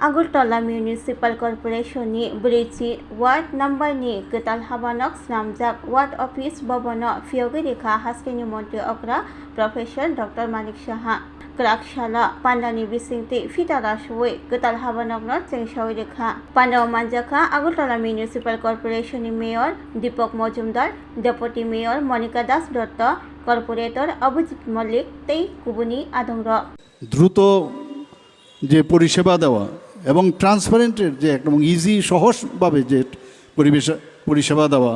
Agurtala Municipal Corporation ni Berici Ward Number ni Ketal Habanok Snamjak Ward Office Bobono Fiogi Rekha Haskini Monte Okra Professor Dr. Manik Shaha Krakshalla Pandani Bisingti Fitara Shwe Ketal Habanok Not Chengshawi Rekha Pandaw Manjaka Agurtala Municipal Corporation ni Mayor Deepak Mojumdar Deputy Mayor Monica Das Dotto Corporator Abhijit Malik Tei Kubuni Adongro দ্রুত যে পরিষেবা দেওয়া এবং ট্রান্সপারেন্টের যে একদম easy সহজভাবে যে পরিষেবা দেওয়া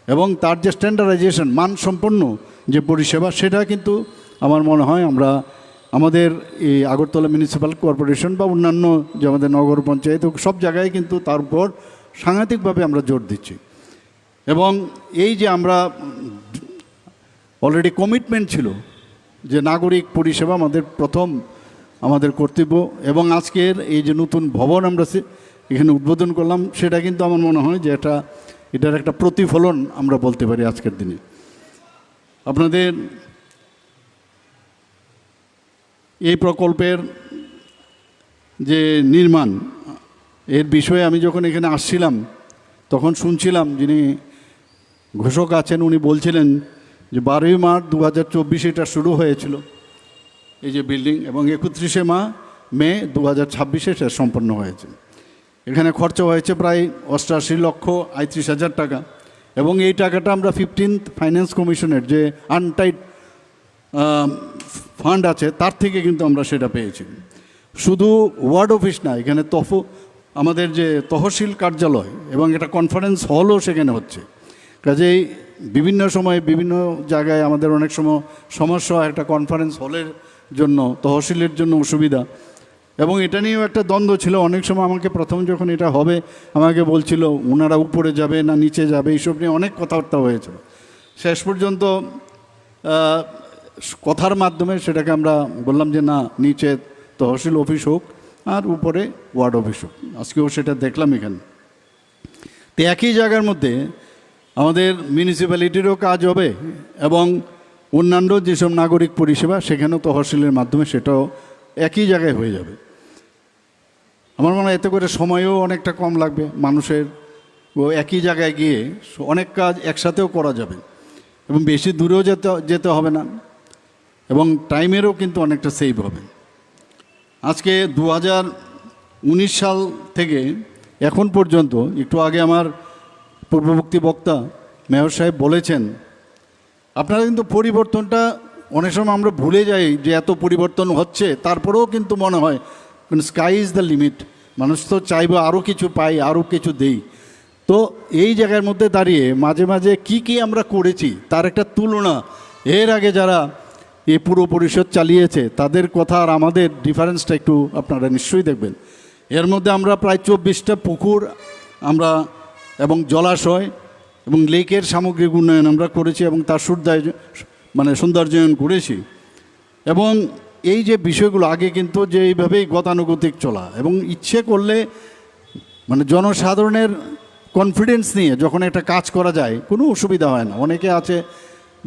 এবং তার যে স্ট্যান্ডার্ডাইজেশন মানসম্পন্ন যে পরিষেবা সেটা কিন্তু আমার মনে হয় আমরা আমাদের এই আগরতলা মিউনিসিপ্যাল কর্পোরেশন বা অন্যান্য যে আমাদের নগর পঞ্চায়েত সব জায়গায় কিন্তু তার উপর সাংঘাতিকভাবে আমরা জোর দিচ্ছি এবং এই যে আমরা অলরেডি কমিটমেন্ট ছিল যে নাগরিক পরিষেবা আমাদের কর্তব্য এবং আজকের এই যে নতুন ভবন আমরা এখানে উদ্বোধন করলাম সেটা কিন্তু আমার মনে হয় যে এটার একটা প্রতিফলন আমরা বলতে পারি আজকের দিনে। আপনাদের এই প্রকল্পের যে নির্মাণ এর বিষয়ে আমি যখন এখানে আসছিলাম তখন শুনছিলাম যিনি ঘোষক আছেন উনি বলছিলেন যে 12ই মার্চ 2024 এটা শুরু হয়েছিল এই যে বিল্ডিং এবং 31শে মে 2026 এটা সম্পন্ন হয়েছে। এখানে খরচা হয়েছে প্রায় 88,38,000 টাকা এবং এই টাকাটা আমরা 15th ফাইন্যান্স কমিশনের যে আনটাইড ফান্ড আছে তার থেকে কিন্তু আমরা সেটা পেয়েছি। শুধু ওয়ার্ড অফিস না, এখানে আমাদের যে তহসিল কার্যালয় এবং একটা কনফারেন্স হলও সেখানে হচ্ছে। কাজেই বিভিন্ন সময় বিভিন্ন জায়গায় আমাদের অনেক সমস্যা একটা কনফারেন্স হলের জন্য তহসিলের জন্য অসুবিধা এবং এটা নিয়েও একটা দ্বন্দ্ব ছিল। অনেক সময় আমাকে প্রথম যখন এটা হবে আমাকে বলছিল ওনারা উপরে যাবে না নিচে যাবে, এইসব নিয়ে অনেক কথাবার্তা হয়েছিল। শেষ পর্যন্ত কথার মাধ্যমে সেটাকে আমরা বললাম যে না, নিচে তহসিল অফিস হোক আর উপরে ওয়ার্ড অফিস হোক। আজকেও সেটা দেখলাম এখানে। তো একই জায়গার মধ্যে আমাদের মিউনিসিপ্যালিটিরও কাজ হবে এবং অন্যান্য যেসব নাগরিক পরিষেবা সেখানেও তহসিলের মাধ্যমে সেটাও একই জায়গায় হয়ে যাবে। আমার মনে হয় এতে করে সময়ও অনেকটা কম লাগবে মানুষের, ও একই জায়গায় গিয়ে অনেক কাজ একসাথেও করা যাবে এবং বেশি দূরেও যেতে হবে না এবং টাইমেরও কিন্তু অনেকটা সেভ হবে। আজকে 2019 সাল থেকে এখন পর্যন্ত, একটু আগে আমার পূর্ববর্তী বক্তা মেয়র সাহেব বলেছেন, আপনারা কিন্তু পরিবর্তনটা অনেক সময় আমরা ভুলে যাই যে এত পরিবর্তন হচ্ছে, তারপরেও কিন্তু মনে হয় স্কাই ইজ দ্য লিমিট, মানুষ তো চাইবে আরও কিছু পাই, আরও কিছু দেই। তো এই জায়গার মধ্যে দাঁড়িয়ে মাঝে মাঝে কি আমরা করেছি তার একটা তুলনা, এর আগে যারা এই পুরো পরিষদ চালিয়েছে তাদের কথা আর আমাদের ডিফারেন্সটা একটু আপনারা নিশ্চয়ই দেখবেন। এর মধ্যে আমরা প্রায় 24টা পুকুর আমরা এবং জলাশয় এবং লেকের সামগ্রিক উন্নয়ন আমরা করেছি এবং তার সৌন্দর্যায়ন করেছি। এবং এই যে বিষয়গুলো আগে কিন্তু যে এইভাবেই গতানুগতিক চলা এবং ইচ্ছে করলে জনসাধারণের কনফিডেন্স নিয়ে যখন একটা কাজ করা যায় কোনো অসুবিধা হয় না। অনেকে আছে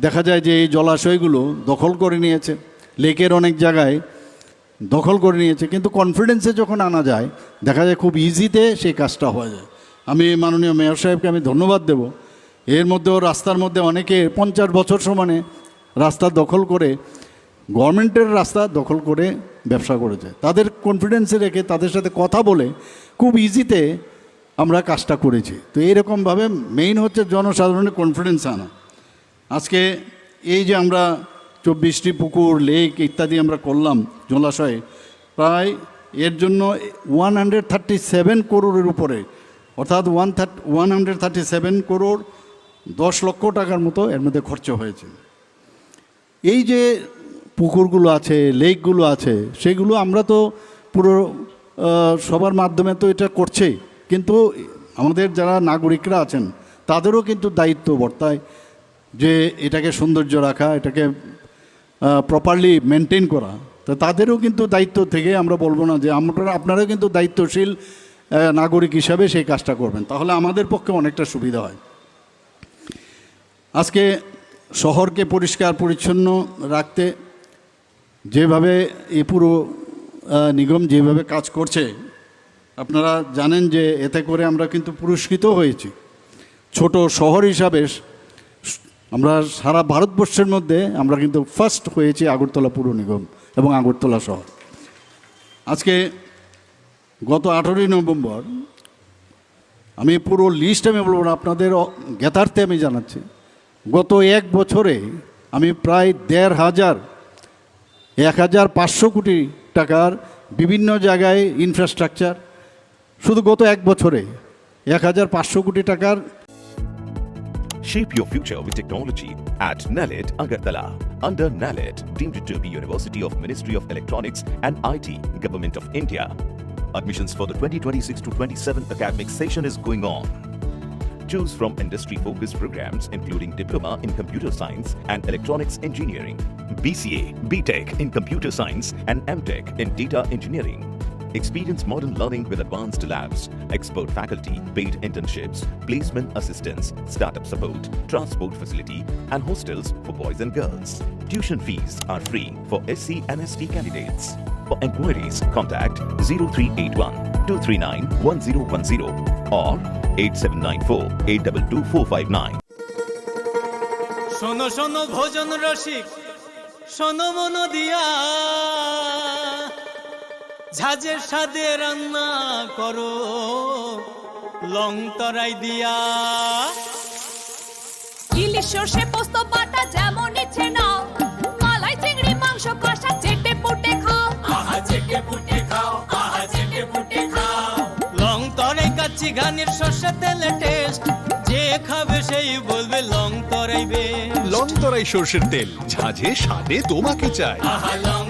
দেখা যায় যে এই জলাশয়গুলো দখল করে নিয়েছে, লেকের অনেক জায়গায় দখল করে নিয়েছে, কিন্তু কনফিডেন্সে যখন আনা যায় দেখা যায় খুব ইজিতে সেই কাজটা হয়ে যায়। আমি মাননীয় মেয়র সাহেবকে আমি ধন্যবাদ দেব। এর মধ্যেও রাস্তার মধ্যে অনেকে 50 বছর সমানে রাস্তা দখল করে, গভর্নমেন্টের রাস্তা দখল করে ব্যবসা করেছে। তাদের কনফিডেন্সে রেখে তাদের সাথে কথা বলে খুব ইজিতে আমরা কাজটা করেছি। তো এইরকমভাবে মেইন হচ্ছে জনসাধারণের কনফিডেন্স আনা। আজকে এই যে আমরা 24টি পুকুর, লেক ইত্যাদি আমরা করলাম জলাশয়ে, প্রায় এর জন্য 137 করোড়ের উপরে, অর্থাৎ 137 করোড় 10 লক্ষ টাকার মতো এর মধ্যে খরচ হয়েছে। এই যে পুকুরগুলো আছে, লেকগুলো আছে, সেগুলো আমরা তো পুরো সবার মাধ্যমে তো এটা করছেই, কিন্তু আমাদের যারা নাগরিকরা আছেন তাদেরও কিন্তু দায়িত্ব বর্তায় যে এটাকে সৌন্দর্য রাখা, এটাকে প্রপারলি মেনটেন করা। তো তাদেরও কিন্তু দায়িত্ব থেকে আমরা বলবো না যে আপনারাও কিন্তু দায়িত্বশীল নাগরিক হিসাবে সেই কাজটা করবেন, তাহলে আমাদের পক্ষে অনেকটা সুবিধা হয়। আজকে শহরকে পরিষ্কার পরিচ্ছন্ন রাখতে যেভাবে এই পুরো নিগম যেভাবে কাজ করছে আপনারা জানেন যে এতে করে আমরা কিন্তু পুরস্কৃত হয়েছি। ছোট শহর হিসাবে আমরা সারা ভারতবর্ষের মধ্যে আমরা কিন্তু ফার্স্ট হয়েছি আগরতলা পুর নিগম এবং আগরতলা শহর। আজকে গত 18ই নভেম্বর, আমি পুরো লিস্ট আমি বলবো না, আপনাদের জ্ঞাতার্থে আমি জানাচ্ছি, গত এক বছরে আমি প্রায় 1,500 কোটি টাকার বিভিন্ন জায়গায় ইনফ্রাস্ট্রাকচার, শুধু গত এক বছরে 1,500 কোটি টাকার। Shape your future with technology at NALED Agartala. Under NALED, deemed to be University of Ministry of Electronics and IT, Government of India. Admissions for the 2026 to 27 academic session is going on. Choose from industry-focused programs including Diploma in Computer Science and Electronics Engineering, BCA, BTech in Computer Science and MTech in Data Engineering. Experience modern learning with advanced labs, expert faculty, paid internships, placement assistance, startup support, transport facility, and hostels for boys and girls. Tuition fees are free for SC and ST candidates. For enquiries, contact 0381 239 1010 or 8794 822 459. শোনো শোনো ভোজন রসিক, শোনো মন দিয়া, ঝাঁঝের সাদে রান্না করো long তরাই দিয়া। ইলিশ সর্ষে পোস্ত বাটা যেমন ইচ্ছে নাও, মালাই চিংড়ি মাংস কষা চেটে পুটে খাও, আহা চেটে পুটে খাও, আহা চেটে পুটে খাও। লং তরাই কাচ্চি ঘানির সর্ষে তেলে টেস্ট, যে খাবে সেই বলবে লং তরাই বেশ। লং তরাই সর্ষের তেল, ঝাঁঝে স্বাদে তোমাকে চাই। আহা লং